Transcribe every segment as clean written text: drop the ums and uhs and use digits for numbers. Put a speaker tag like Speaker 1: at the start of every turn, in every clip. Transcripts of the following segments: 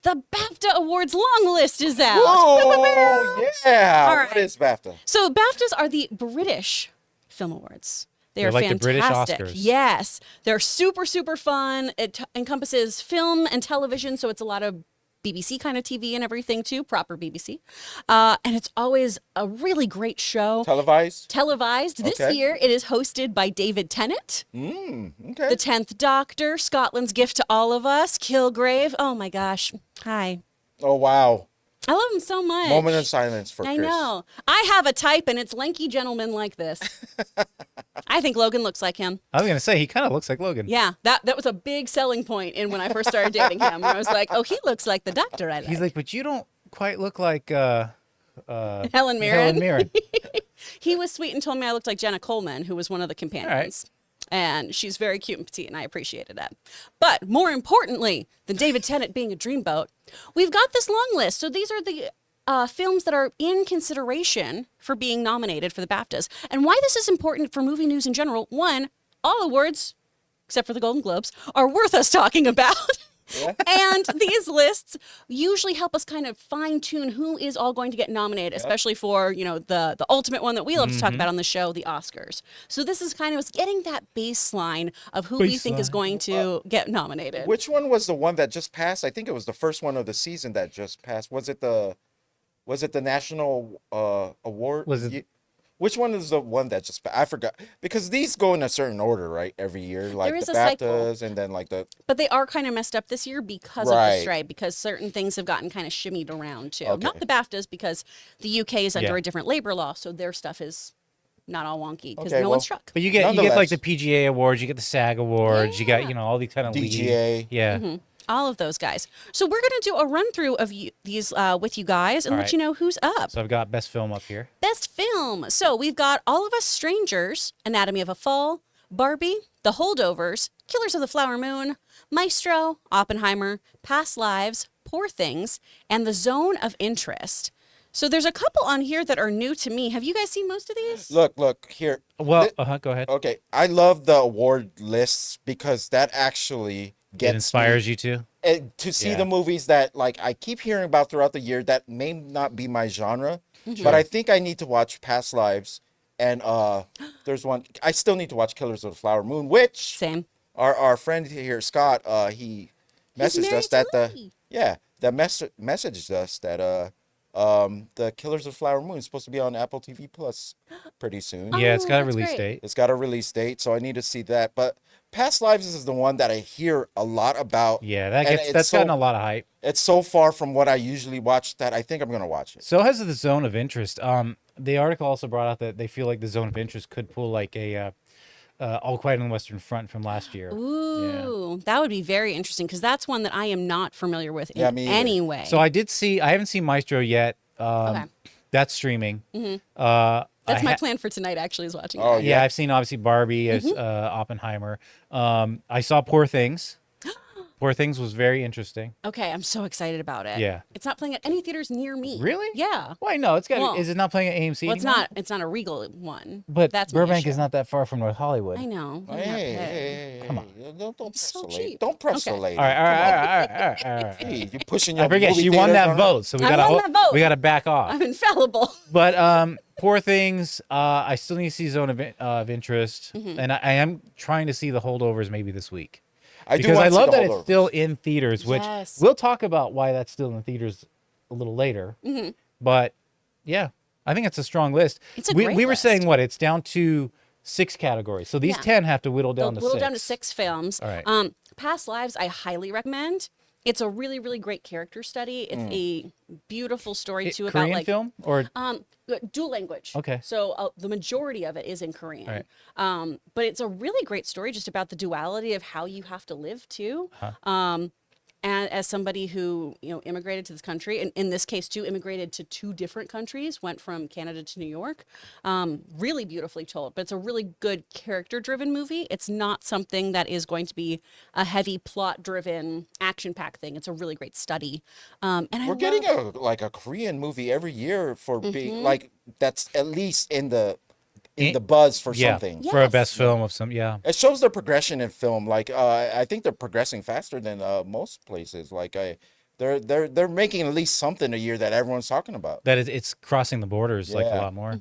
Speaker 1: The BAFTA Awards long list is out.
Speaker 2: Oh, yeah.
Speaker 1: All right.
Speaker 2: What is BAFTA?
Speaker 1: So BAFTAs are the British Film Awards. They're
Speaker 3: like
Speaker 1: fantastic.
Speaker 3: the British Oscars.
Speaker 1: Yes. They're super, super fun. It encompasses film and television, so it's a lot of BBC kind of TV and everything too, proper BBC. And it's always a really great show.
Speaker 2: Televised?
Speaker 1: This
Speaker 2: Okay.
Speaker 1: year, it is hosted by David Tennant.
Speaker 2: Okay.
Speaker 1: The 10th Doctor, Scotland's Gift to All of Us, Kilgrave. Oh my gosh. Hi.
Speaker 2: Oh, wow.
Speaker 1: I love him so much.
Speaker 2: Moment of silence for Chris.
Speaker 1: I know. I have a type, and it's lanky gentlemen like this. I think Logan looks like him.
Speaker 3: I was going to say, he kind of looks like Logan.
Speaker 1: Yeah, that was a big selling point in when I first started dating him. I was like, oh, he looks like the doctor I like.
Speaker 3: He's like, but you don't quite look like
Speaker 1: Helen Mirren.
Speaker 3: Helen Mirren.
Speaker 1: He was sweet and told me I looked like Jenna Coleman, who was one of the companions. And she's very cute and petite, and I appreciated that. But more importantly than David Tennant being a dreamboat, we've got this long list. So these are the films that are in consideration for being nominated for the BAFTAs. And why this is important for movie news in general, one, all awards, except for the Golden Globes, are worth us talking about.
Speaker 2: Yeah.
Speaker 1: And these lists usually help us kind of fine tune who is all going to get nominated, especially for, the ultimate one that we love to talk about on the show, the Oscars. So this is kind of us getting that baseline of who we think is going to get nominated.
Speaker 2: Which one was the one that just passed? I think it was the first one of the season that just passed. Was it the national award?
Speaker 3: Was it?
Speaker 2: Which one is the one that just? I forgot, because these go in a certain order, right? Every year, like
Speaker 1: There is
Speaker 2: the
Speaker 1: a cycle.
Speaker 2: BAFTAs, and then like the.
Speaker 1: But they are kind of messed up this year because of the
Speaker 2: Right.
Speaker 1: strike, because certain things have gotten kind of shimmied around too.
Speaker 2: Okay.
Speaker 1: Not the BAFTAs, because the UK is under
Speaker 3: Yeah.
Speaker 1: a different labor law, so their stuff is not all wonky because
Speaker 2: Okay,
Speaker 1: no
Speaker 2: well,
Speaker 1: one struck.
Speaker 3: But you get like
Speaker 2: Nonetheless.
Speaker 3: the PGA awards, you get the SAG awards, you got all these kind of
Speaker 2: DGA.
Speaker 3: Yeah.
Speaker 1: All of those guys. So we're going to do a run through of these with you guys and
Speaker 3: All
Speaker 1: let
Speaker 3: right.
Speaker 1: you know who's up.
Speaker 3: So I've got best film up here.
Speaker 1: Best film. So we've got All of Us Strangers, Anatomy of a Fall, Barbie, The Holdovers, Killers of the Flower Moon, Maestro, Oppenheimer, Past Lives, Poor Things, and The Zone of Interest. So there's a couple on here that are new to me. Have you guys seen most of these?
Speaker 2: Look here.
Speaker 3: Well, go ahead.
Speaker 2: Okay, I love the award lists because that actually gets
Speaker 3: It inspires you to.
Speaker 2: to see
Speaker 3: Yeah.
Speaker 2: the movies that like I keep hearing about throughout the year that may not be my genre, but I think I need to watch Past Lives, and there's one I still need to watch, Killers of the Flower Moon, which
Speaker 1: Same.
Speaker 2: our friend here, Scott, he messaged
Speaker 1: married
Speaker 2: us that
Speaker 1: to Lee.
Speaker 2: messaged us that the Killers of the Flower Moon is supposed to be on Apple TV Plus pretty soon.
Speaker 3: Yeah, it's got a
Speaker 1: that's
Speaker 3: release
Speaker 1: great.
Speaker 3: date.
Speaker 2: It's got a release date, so I need to see that. But Past Lives is the one that I hear a lot about.
Speaker 3: Yeah,
Speaker 2: and
Speaker 3: that's gotten a lot of hype.
Speaker 2: It's so far from what I usually watch that I think I'm gonna watch it.
Speaker 3: So has the Zone of Interest. The article also brought out that they feel like the Zone of Interest could pull like a All Quiet on the Western Front from last year.
Speaker 1: Ooh, that would be very interesting because that's one that I am not familiar with in
Speaker 2: me either.
Speaker 1: any way.
Speaker 3: So I haven't seen Maestro yet.
Speaker 1: Okay.
Speaker 3: That's streaming.
Speaker 1: That's my plan for tonight, actually, is watching
Speaker 2: Oh,
Speaker 1: it.
Speaker 3: Yeah, I've seen obviously Barbie as Oppenheimer. I saw Poor Things. Poor Things was very interesting.
Speaker 1: Okay, I'm so excited about it.
Speaker 3: Yeah.
Speaker 1: It's not playing at any theaters near me.
Speaker 3: Really?
Speaker 1: Yeah.
Speaker 3: Why no? It's got.
Speaker 1: Well,
Speaker 3: Is it not playing at AMC?
Speaker 1: Well, it's
Speaker 3: anymore?
Speaker 1: not. It's not a Regal one.
Speaker 3: But
Speaker 1: that's my
Speaker 3: Burbank
Speaker 1: issue.
Speaker 3: is not that far from North Hollywood.
Speaker 1: I know. I'm not
Speaker 2: Hey,
Speaker 1: pissed.
Speaker 2: come on! Don't press
Speaker 1: so
Speaker 2: the lady.
Speaker 1: cheap.
Speaker 2: Don't press the
Speaker 1: Okay.
Speaker 2: lady.
Speaker 3: All right.
Speaker 2: Hey, you're pushing your.
Speaker 3: I forget
Speaker 2: movie
Speaker 3: she won
Speaker 2: theaters
Speaker 3: that
Speaker 2: on her?
Speaker 3: vote, so we
Speaker 1: I won that vote.
Speaker 3: gotta back off.
Speaker 1: I'm infallible.
Speaker 3: But Poor Things, I still need to see Zone of Interest, and I am trying to see The Holdovers maybe this week.
Speaker 2: I do
Speaker 3: Because
Speaker 2: want
Speaker 3: I
Speaker 2: to see
Speaker 3: love
Speaker 2: the
Speaker 3: that it's
Speaker 2: Holdovers.
Speaker 3: still in theaters, which
Speaker 1: Yes.
Speaker 3: we'll talk about why that's still in theaters a little later. But yeah, I think it's a strong list.
Speaker 1: It's a
Speaker 3: we
Speaker 1: great
Speaker 3: were
Speaker 1: list.
Speaker 3: saying what? It's down to 6 categories. So these
Speaker 1: Yeah.
Speaker 3: 10 have to whittle down to 6.
Speaker 1: Whittle down to 6 films.
Speaker 3: All right.
Speaker 1: Past Lives, I highly recommend. It's a really, really great character study. It's a beautiful story too about
Speaker 3: Korean
Speaker 1: like
Speaker 3: film or
Speaker 1: dual language.
Speaker 3: Okay.
Speaker 1: So the majority of it is in Korean. But it's a really great story just about the duality of how you have to live too. And as somebody who, immigrated to this country, and in this case too, immigrated to 2 different countries, went from Canada to New York, really beautifully told. But it's a really good character-driven movie. It's not something that is going to be a heavy plot-driven, action-packed thing. It's a really great study. And
Speaker 2: We're getting a Korean movie every year for being like that's at least in the buzz for something.
Speaker 3: for a
Speaker 1: Yes.
Speaker 3: best film of some. Yeah.
Speaker 2: It shows the progression in film. Like I think they're progressing faster than most places. Like they're making at least something a year that everyone's talking about.
Speaker 3: That it's crossing the borders like a
Speaker 2: Yeah.
Speaker 3: lot more.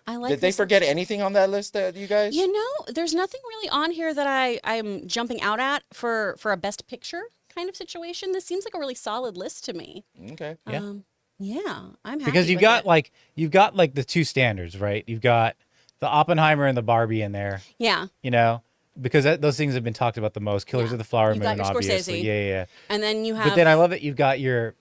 Speaker 1: I like
Speaker 2: Did they
Speaker 1: this.
Speaker 2: forget anything on that list that you guys?
Speaker 1: You know, there's nothing really on here that I'm jumping out at for a best picture kind of situation. This seems like a really solid list to me.
Speaker 2: Okay.
Speaker 3: Yeah.
Speaker 1: Yeah, I'm happy
Speaker 3: Because you've
Speaker 1: with
Speaker 3: got
Speaker 1: it.
Speaker 3: you've got like the two standards, right? You've got the Oppenheimer and the Barbie in there,
Speaker 1: Yeah,
Speaker 3: you know, because those things have been talked about the most. Killers
Speaker 1: Yeah.
Speaker 3: of the Flower
Speaker 1: You've
Speaker 3: Moon,
Speaker 1: got your
Speaker 3: obviously.
Speaker 1: Scorsese.
Speaker 3: Yeah.
Speaker 1: and then you have.
Speaker 3: But then I love that you've got your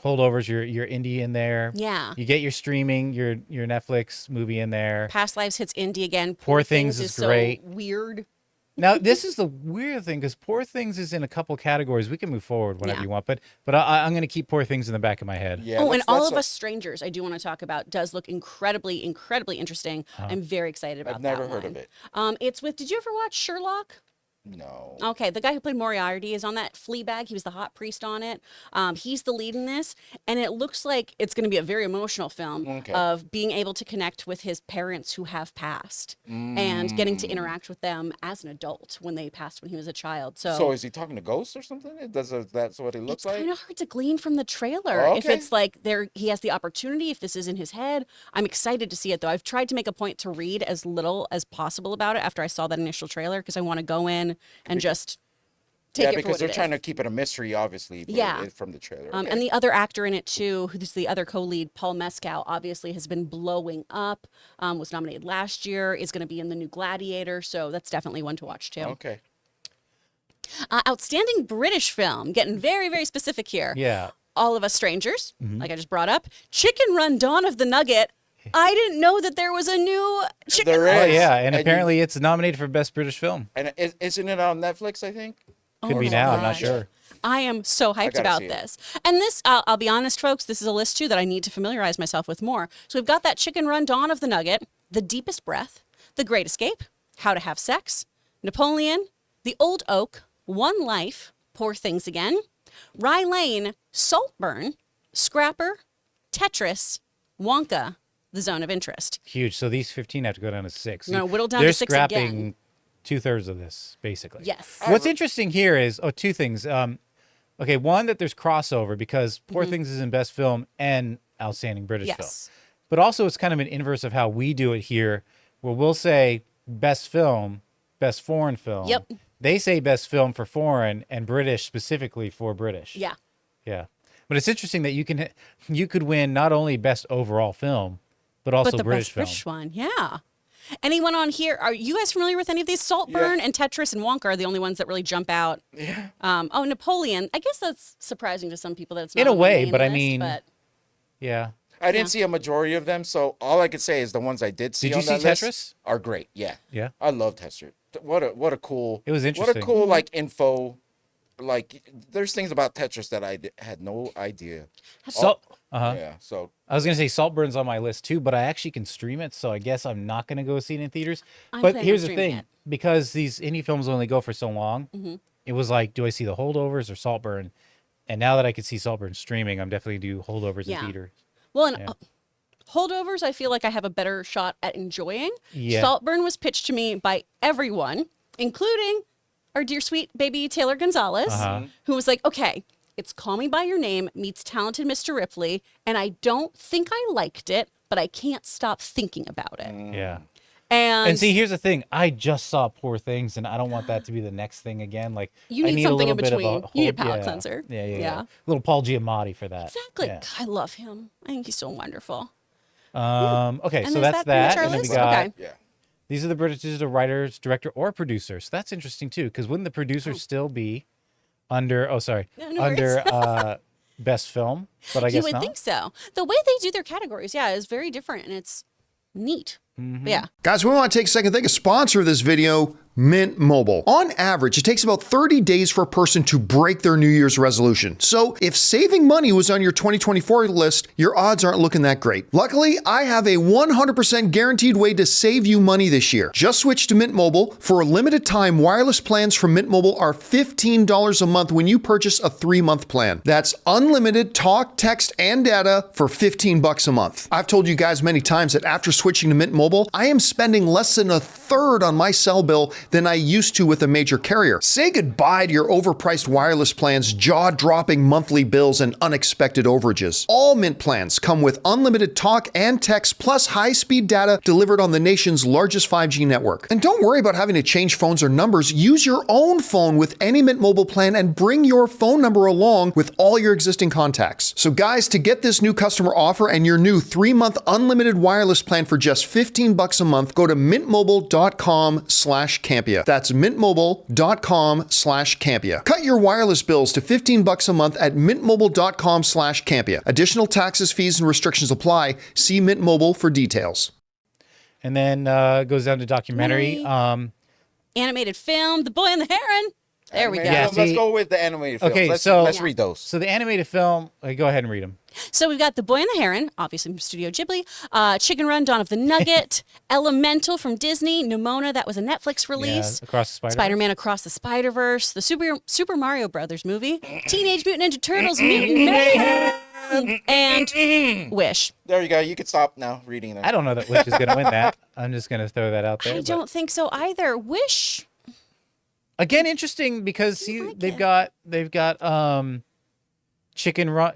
Speaker 3: holdovers, your indie in there.
Speaker 1: Yeah.
Speaker 3: You get your streaming, your Netflix movie in there.
Speaker 1: Past Lives hits indie again.
Speaker 3: Poor Things is great.
Speaker 1: So weird.
Speaker 3: Now, this is the weird thing because Poor Things is in a couple categories. We can move forward whenever
Speaker 1: Yeah.
Speaker 3: you want, but I'm going to keep Poor Things in the back of my head.
Speaker 2: Yeah.
Speaker 1: Oh, and
Speaker 2: that's-
Speaker 1: All
Speaker 2: that's
Speaker 1: of
Speaker 2: a-
Speaker 1: Us Strangers, I do want to talk about, does look incredibly interesting. I'm very excited about
Speaker 2: I've
Speaker 1: that
Speaker 2: never heard
Speaker 1: one.
Speaker 2: of it.
Speaker 1: It's with, did you ever watch Sherlock?
Speaker 2: No.
Speaker 1: Okay, the guy who played Moriarty is on that Fleabag. He was the hot priest on it. He's the lead in this, and it looks like it's going to be a very emotional film
Speaker 2: Okay.
Speaker 1: of being able to connect with his parents who have passed and getting to interact with them as an adult when they passed when he was a child.
Speaker 2: So is he talking to ghosts or something? That's what it looks
Speaker 1: it's
Speaker 2: like.
Speaker 1: kind of hard to glean from the trailer.
Speaker 2: Oh,
Speaker 1: If
Speaker 2: okay.
Speaker 1: it's like he has the opportunity, if this is in his head. I'm excited to see it though. I've tried to make a point to read as little as possible about it after I saw that initial trailer because I want to go in and just take
Speaker 2: Yeah,
Speaker 1: it for
Speaker 2: because
Speaker 1: what
Speaker 2: they're
Speaker 1: it
Speaker 2: trying
Speaker 1: is.
Speaker 2: to keep it a mystery, obviously. But
Speaker 1: Yeah.
Speaker 2: From the trailer.
Speaker 1: And
Speaker 2: Okay.
Speaker 1: the other actor in it too, who's the other co-lead, Paul Mescal, obviously has been blowing up. Was nominated last year. Is going to be in the new Gladiator, so that's definitely one to watch too.
Speaker 2: Okay.
Speaker 1: Outstanding British film, getting very very specific here.
Speaker 3: Yeah.
Speaker 1: All of Us Strangers, like I just brought up. Chicken Run: Dawn of the Nugget. I didn't know that there was a new Chicken
Speaker 2: There
Speaker 1: Run.
Speaker 3: Oh
Speaker 2: is.
Speaker 3: yeah, and
Speaker 2: And
Speaker 3: apparently it's nominated for Best British Film.
Speaker 2: And isn't it on Netflix? I think.
Speaker 3: Could
Speaker 1: Oh
Speaker 3: be
Speaker 1: my
Speaker 3: now. I'm not
Speaker 1: gosh.
Speaker 3: sure.
Speaker 1: I am so hyped
Speaker 2: gotta
Speaker 1: about
Speaker 2: see it.
Speaker 1: this. And this, I'll be honest, folks, this is a list too that I need to familiarize myself with more. So we've got that Chicken Run: Dawn of the Nugget, The Deepest Breath, The Great Escape, How to Have Sex, Napoleon, The Old Oak, One Life, Poor Things Again, Rye Lane, Saltburn, Scrapper, Tetris, Wonka, The Zone of Interest.
Speaker 3: Huge. So these 15 have to go down to 6.
Speaker 1: I'm gonna whittle down
Speaker 3: They're
Speaker 1: to 6
Speaker 3: scrapping
Speaker 1: again.
Speaker 3: 2/3 of this, basically.
Speaker 1: Yes.
Speaker 3: What's interesting here is two things. Okay, one that there's crossover because Poor Things is in Best Film and Outstanding British Film.
Speaker 1: Yes.
Speaker 3: But also it's kind of an inverse of how we do it here, where we'll say Best Film, Best Foreign Film.
Speaker 1: Yep.
Speaker 3: They say Best Film for foreign and British specifically for British.
Speaker 1: Yeah.
Speaker 3: Yeah. But it's interesting that you could win not only Best Overall Film, but also
Speaker 1: But the
Speaker 3: British
Speaker 1: best
Speaker 3: Film.
Speaker 1: British one, yeah. Anyone on here? Are you guys familiar with any of these? Saltburn
Speaker 2: Yeah.
Speaker 1: and Tetris and Wonka are the only ones that really jump out.
Speaker 2: Yeah.
Speaker 1: Oh, Napoleon. I guess that's surprising to some people that it's not
Speaker 3: In a
Speaker 1: on the
Speaker 3: way,
Speaker 1: main
Speaker 3: but I
Speaker 1: list,
Speaker 3: mean,
Speaker 1: but
Speaker 3: Yeah.
Speaker 2: I didn't see a majority of them, so all I could say is the ones I did see
Speaker 3: Did you
Speaker 2: on
Speaker 3: see
Speaker 2: that list
Speaker 3: Tetris?
Speaker 2: are great. Yeah.
Speaker 3: Yeah.
Speaker 2: I love Tetris. What a cool.
Speaker 3: It was
Speaker 2: What
Speaker 3: interesting.
Speaker 2: a cool like info. Like there's things about Tetris that had no idea.
Speaker 3: So, uh-huh.
Speaker 2: Yeah. So
Speaker 3: I was gonna say Saltburn's on my list too, but I actually can stream it, so I guess I'm not gonna go see it in theaters.
Speaker 1: I'm
Speaker 3: But
Speaker 1: planning
Speaker 3: here's
Speaker 1: on
Speaker 3: the
Speaker 1: streaming
Speaker 3: thing:
Speaker 1: it.
Speaker 3: because these indie films only go for so long, it was like, do I see the Holdovers or Saltburn? And now that I could see Saltburn streaming, I'm definitely do Holdovers
Speaker 1: Yeah.
Speaker 3: in theater.
Speaker 1: well, and holdovers, I feel like I have a better shot at enjoying.
Speaker 3: Yeah.
Speaker 1: Saltburn was pitched to me by everyone, including our dear sweet baby Taylor Gonzalez, who was like, "Okay, it's Call Me by Your Name meets Talented Mr. Ripley, and I don't think I liked it, but I can't stop thinking about it."
Speaker 3: Yeah.
Speaker 1: And
Speaker 3: See, here's the thing: I just saw Poor Things, and I don't want that to be the next thing again. Like,
Speaker 1: You
Speaker 3: I
Speaker 1: need
Speaker 3: need
Speaker 1: something
Speaker 3: a
Speaker 1: in
Speaker 3: little bit of
Speaker 1: between.
Speaker 3: a
Speaker 1: You need a
Speaker 3: hold-
Speaker 1: palate
Speaker 3: yeah.
Speaker 1: cleanser.
Speaker 3: Yeah.
Speaker 1: Yeah.
Speaker 3: Little Paul Giamatti for that.
Speaker 1: exactly,
Speaker 3: Yeah.
Speaker 1: I love him. I think he's so wonderful.
Speaker 3: Okay,
Speaker 1: And
Speaker 3: so
Speaker 1: is
Speaker 3: that's
Speaker 1: that pretty much
Speaker 3: that.
Speaker 1: our
Speaker 3: And then we
Speaker 1: list?
Speaker 3: got
Speaker 1: Okay.
Speaker 2: yeah.
Speaker 3: these are the British writers, director, or producer. So that's interesting too, because wouldn't the producer still be under? Oh, sorry,
Speaker 1: No, no
Speaker 3: under best film. But I
Speaker 1: You
Speaker 3: guess
Speaker 1: would
Speaker 3: not.
Speaker 1: think so. The way they do their categories, yeah, is very different, and it's neat.
Speaker 3: Mm-hmm.
Speaker 1: Yeah.
Speaker 4: Guys, we want to take a second to thank a sponsor of this video, Mint Mobile. On average, it takes about 30 days for a person to break their New Year's resolution. So if saving money was on your 2024 list, your odds aren't looking that great. Luckily, I have a 100% guaranteed way to save you money this year. Just switch to Mint Mobile. For a limited time, wireless plans from Mint Mobile are $15 a month when you purchase a 3-month plan. That's unlimited talk, text, and data for $15 a month. I've told you guys many times that after switching to Mint Mobile, I am spending less than a third on my cell bill than I used to with a major carrier. Say goodbye to your overpriced wireless plans, jaw-dropping monthly bills, and unexpected overages. All Mint plans come with unlimited talk and text plus high-speed data delivered on the nation's largest 5G network. And don't worry about having to change phones or numbers. Use your own phone with any Mint Mobile plan and bring your phone number along with all your existing contacts. So guys, to get this new customer offer and your new 3-month unlimited wireless plan for just $15 a month, go to mintmobile.com/Campea. That's mintmobile.com/Campea. Cut your wireless bills to $15 a month at mintmobile.com/Campea. Additional taxes, fees, and restrictions apply. See Mint Mobile for details.
Speaker 3: And then goes down to documentary.
Speaker 1: Animated film, The Boy and the Heron. There we go.
Speaker 3: Yeah,
Speaker 2: Let's go with the animated films.
Speaker 3: Okay,
Speaker 2: Let's read those.
Speaker 3: So the animated film, go ahead and read them.
Speaker 1: So we've got The Boy and the Heron, obviously from Studio Ghibli, Chicken Run, Dawn of the Nugget, Elemental from Disney, Nimona, that was a Netflix release,
Speaker 3: Across the Spider-Verse.
Speaker 1: Spider-Man Across the Spider-Verse, the Super Mario Brothers movie, Teenage Mutant Ninja Turtles, Mutant Mayhem, and Wish.
Speaker 2: There you go. You can stop now reading them.
Speaker 3: I don't know that Wish is going to win that. I'm just going to throw that out there.
Speaker 1: I don't think so either. Wish.
Speaker 3: Again, interesting because they've got Chicken Run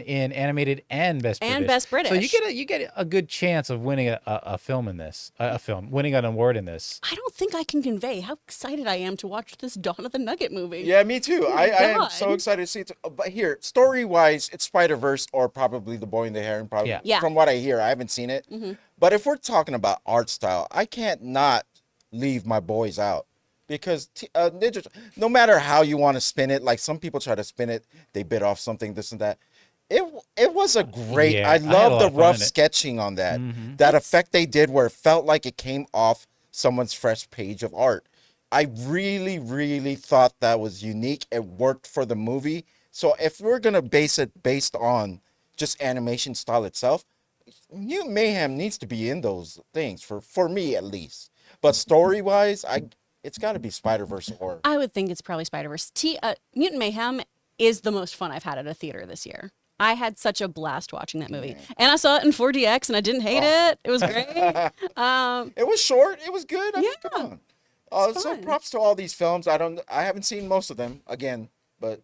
Speaker 3: in animated and Best British.
Speaker 1: And Best British.
Speaker 3: So you get a good chance of winning a film in this, winning an award in this.
Speaker 1: I don't think I can convey how excited I am to watch this Dawn of the Nugget movie.
Speaker 2: Yeah, me too.
Speaker 1: Oh
Speaker 2: I am
Speaker 1: God.
Speaker 2: so excited to see it. But here, story-wise, it's Spider-Verse or probably The Boy and the Heron. Probably.
Speaker 1: Yeah.
Speaker 2: From what I hear, I haven't seen it. But if we're talking about art style, I can't not leave my boys out. Because Ninja, no matter how you want to spin it, like some people try to spin it, they bit off something, this and that. It was a great.
Speaker 3: Yeah,
Speaker 2: I
Speaker 3: I had a
Speaker 2: love
Speaker 3: lot
Speaker 2: the
Speaker 3: of fun
Speaker 2: rough
Speaker 3: in it.
Speaker 2: sketching on that. That effect they did, where it felt like it came off someone's fresh page of art. I really, really thought that was unique. It worked for the movie. So if we're gonna base it based on just animation style itself, Mutant Mayhem needs to be in those things for me at least. But story wise, it's got to be Spider-Verse or.
Speaker 1: I would think it's probably Spider-Verse. Mutant Mayhem is the most fun I've had at a theater this year. I had such a blast watching that movie. And I saw it in 4DX and I didn't hate it. It was great.
Speaker 2: It was short. It was good. I mean,
Speaker 1: Yeah,
Speaker 2: come on. So
Speaker 1: fun.
Speaker 2: props to all these films. I haven't seen most of them again, but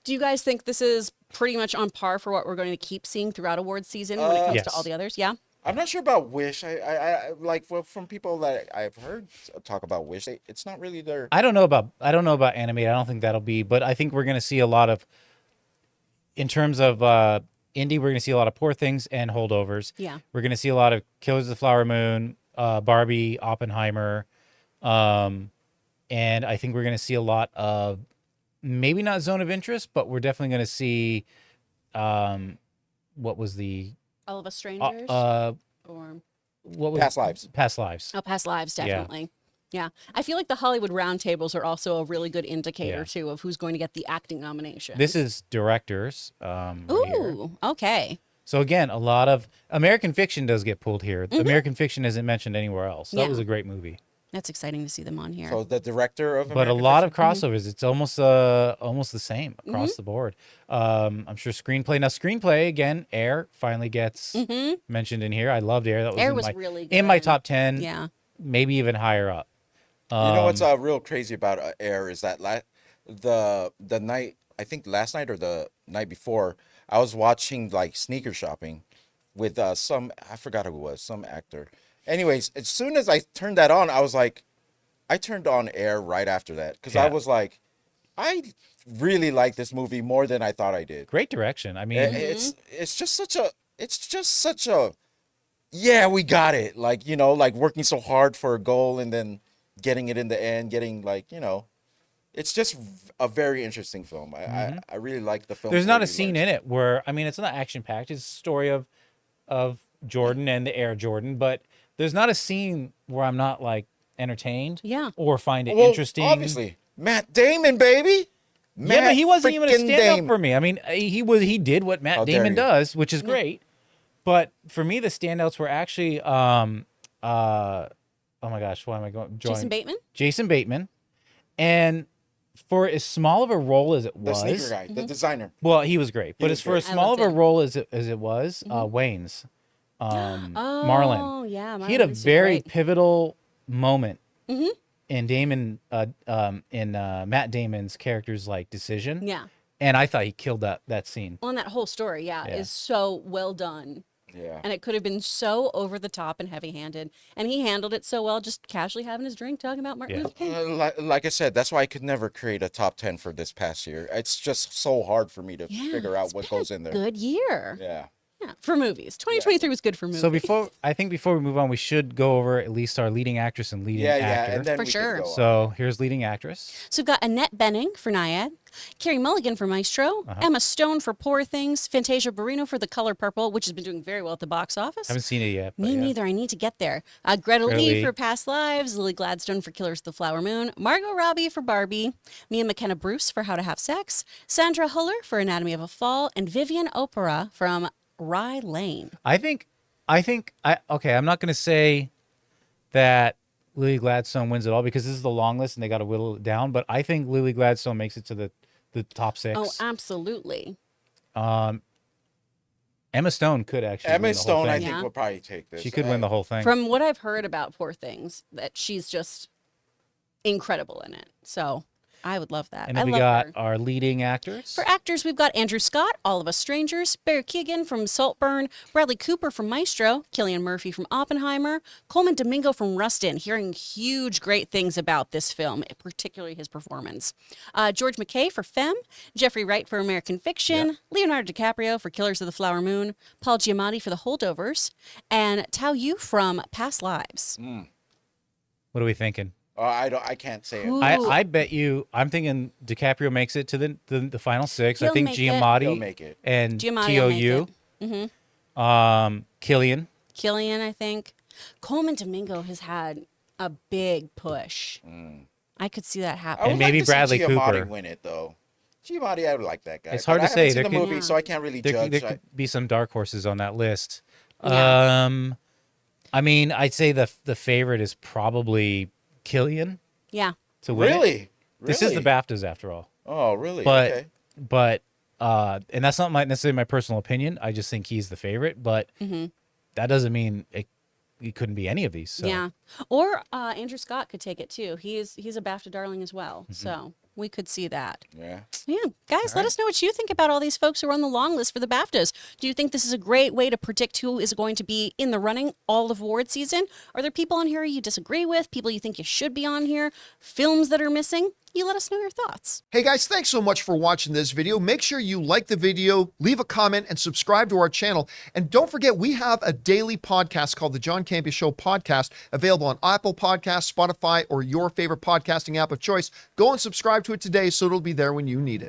Speaker 1: Do you guys think this is pretty much on par for what we're going to keep seeing throughout awards season when it comes
Speaker 3: Yes.
Speaker 1: to all the others? Yeah.
Speaker 2: I'm not sure about Wish. I like from people that I've heard talk about Wish. It's not really their.
Speaker 3: I don't know about animated. I don't think that'll be, but I think we're going to see a lot of, in terms of indie, we're going to see a lot of Poor Things and Holdovers.
Speaker 1: Yeah.
Speaker 3: We're going to see a lot of Killers of the Flower Moon, Barbie, Oppenheimer, and I think we're going to see a lot of maybe not Zone of Interest, but we're definitely going to see what was the
Speaker 1: All of Us Strangers?
Speaker 3: or
Speaker 2: What was Past Lives?
Speaker 3: Past Lives.
Speaker 1: Oh, Past Lives, definitely. Yeah. I feel like the Hollywood roundtables are also a really good indicator, too, of who's going to get the acting nomination.
Speaker 3: This is directors. Right here.
Speaker 1: Ooh, okay.
Speaker 3: So again, a lot of American Fiction does get pulled here. American Fiction isn't mentioned anywhere else. That
Speaker 1: Yeah.
Speaker 3: was a great movie.
Speaker 1: That's exciting to see them on here.
Speaker 2: So the director of.
Speaker 3: But a
Speaker 2: American
Speaker 3: lot of
Speaker 2: Fiction?
Speaker 3: crossovers. It's almost the same across the board. I'm sure screenplay. Now screenplay again. Air finally gets mentioned in here. I loved Air. That was
Speaker 1: Air
Speaker 3: in
Speaker 1: was
Speaker 3: my,
Speaker 1: really
Speaker 3: in my
Speaker 1: good.
Speaker 3: top 10.
Speaker 1: Yeah.
Speaker 3: Maybe even higher up.
Speaker 2: You know what's real crazy about Air is that the night, I think last night or the night before, I was watching like sneaker shopping with some, I forgot who it was, some actor. Anyways, as soon as I turned that on, I turned on Air right after that because I
Speaker 3: Yeah.
Speaker 2: was like, I really like this movie more than I thought I did.
Speaker 3: Great direction. I mean,
Speaker 2: It's just such a yeah, we got it. Like, you know, like working so hard for a goal and then getting it in the end, getting like, you know, it's just a very interesting film. I really like the film.
Speaker 3: there's not a scene in it where, I mean, it's not action packed. It's a story of Jordan and the Air Jordan, but there's not a scene where I'm not like entertained,
Speaker 1: Yeah.
Speaker 3: or find it
Speaker 2: Well,
Speaker 3: interesting.
Speaker 2: obviously, Matt Damon, baby.
Speaker 3: Yeah, but he wasn't even a
Speaker 2: freaking
Speaker 3: standout
Speaker 2: Damon.
Speaker 3: for me. I mean, he did what Matt
Speaker 2: How dare
Speaker 3: Damon
Speaker 2: you.
Speaker 3: does, which is great. But for me, the standouts were actually oh my gosh, why am I going?
Speaker 1: Jason Bateman?
Speaker 3: Jason Bateman, and for as small of a role as it
Speaker 2: The
Speaker 3: was,
Speaker 2: sneaker guy, the designer.
Speaker 3: well, he was great. But
Speaker 2: was
Speaker 3: as for as
Speaker 2: great.
Speaker 1: I
Speaker 3: small of
Speaker 1: loved
Speaker 3: a
Speaker 1: him.
Speaker 3: role as it was, Wayne's,
Speaker 1: Oh,
Speaker 3: Marlon.
Speaker 1: yeah.
Speaker 3: He had a
Speaker 1: Marlon's
Speaker 3: very
Speaker 1: great.
Speaker 3: pivotal moment in Matt Damon's character's like decision.
Speaker 1: Yeah.
Speaker 3: And I thought he killed that scene.
Speaker 1: Well, and that whole story, is so well done.
Speaker 2: Yeah.
Speaker 1: And it could have been so over the top and heavy handed. And he handled it so well, just casually having his drink, talking about Martin Luther King.
Speaker 2: Like I said, that's why I could never create a top 10 for this past year. It's just so hard for me to figure out what goes in there.
Speaker 1: Good year.
Speaker 2: Yeah.
Speaker 1: Yeah, for movies. 2023 was good for movies.
Speaker 3: So before we move on, we should go over at least our leading actress and leading actor.
Speaker 2: And then
Speaker 1: For
Speaker 2: we
Speaker 1: sure.
Speaker 2: could go on.
Speaker 3: So here's leading actress.
Speaker 1: So we've got Annette Bening for Naiad, Carey Mulligan for Maestro, Emma Stone for Poor Things, Fantasia Barrino for The Color Purple, which has been doing very well at the box office.
Speaker 3: Haven't seen it yet. But
Speaker 1: Me
Speaker 3: yeah.
Speaker 1: neither. I need to get there. Greta
Speaker 3: Greta
Speaker 1: Lee
Speaker 3: Lee.
Speaker 1: for Past Lives, Lily Gladstone for Killers of the Flower Moon, Margot Robbie for Barbie, Mia McKenna Bruce for How to Have Sex, Sandra Huller for Anatomy of a Fall, and Vivian Opera from Rye Lane.
Speaker 3: I'm not going to say that Lily Gladstone wins it all because this is the long list and they got to whittle it down. But I think Lily Gladstone makes it to the top 6.
Speaker 1: Oh, absolutely.
Speaker 3: Emma Stone could actually.
Speaker 2: Emma
Speaker 3: win the whole
Speaker 2: Stone, I
Speaker 3: thing.
Speaker 2: think, will probably take this.
Speaker 3: She could win the whole thing.
Speaker 1: From what I've heard about Poor Things, that she's just incredible in it. So I would love that.
Speaker 3: And then
Speaker 1: I
Speaker 3: we
Speaker 1: love
Speaker 3: got
Speaker 1: her.
Speaker 3: our leading actors.
Speaker 1: For actors, we've got Andrew Scott, All of Us Strangers, Barry Keoghan from Saltburn, Bradley Cooper from Maestro, Cillian Murphy from Oppenheimer, Coleman Domingo from Rustin. Hearing huge, great things about this film, particularly his performance. George McKay for Femme, Jeffrey Wright for American Fiction, Leonardo DiCaprio for Killers of the Flower Moon, Paul Giamatti for The Holdovers, and Tao Yu from Past Lives.
Speaker 3: What are we thinking?
Speaker 2: I can't say it.
Speaker 1: Ooh.
Speaker 3: I bet you. I'm thinking DiCaprio makes it to the final 6. I
Speaker 1: He'll
Speaker 3: think
Speaker 1: make it.
Speaker 3: Giamatti
Speaker 2: He'll make it.
Speaker 3: and
Speaker 1: Giamatti will make
Speaker 3: TOU.
Speaker 1: it.
Speaker 3: Cillian.
Speaker 1: Killian, I think. Coleman Domingo has had a big push. I could see that
Speaker 2: I
Speaker 1: happen.
Speaker 2: would
Speaker 3: And maybe
Speaker 2: like to see
Speaker 3: Bradley
Speaker 2: Giamatti
Speaker 3: Cooper.
Speaker 2: win it, though. Giamatti, I would like that guy.
Speaker 3: It's hard
Speaker 2: but
Speaker 3: to
Speaker 2: I
Speaker 3: say.
Speaker 2: haven't seen
Speaker 3: There
Speaker 2: the
Speaker 3: could-
Speaker 2: movie, so I can't really
Speaker 3: There
Speaker 2: judge.
Speaker 3: could be some dark horses on that list.
Speaker 1: Yeah.
Speaker 3: I mean, I'd say the favorite is probably Cillian
Speaker 1: Yeah.
Speaker 3: to win it.
Speaker 2: Really?
Speaker 3: This is the BAFTAs after all.
Speaker 2: Oh, really?
Speaker 3: But
Speaker 2: Okay.
Speaker 3: and that's not necessarily my personal opinion. I just think he's the favorite, but that doesn't mean it couldn't be any of these. So.
Speaker 1: Yeah. Or Andrew Scott could take it too. He's a BAFTA darling as well. So we could see that.
Speaker 2: Yeah.
Speaker 1: Yeah. Guys, let us know what you think about all these folks who are on the long list for the BAFTAs. Do you think this is a great way to predict who is going to be in the running all of award season? Are there people on here you disagree with? People you think you should be on here? Films that are missing? You let us know your thoughts.
Speaker 4: Hey guys, thanks so much for watching this video. Make sure you like the video, leave a comment, and subscribe to our channel. And don't forget, we have a daily podcast called the John Campea Show podcast, available on Apple Podcasts, Spotify, or your favorite podcasting app of choice. Go and subscribe to it today so it'll be there when you need it.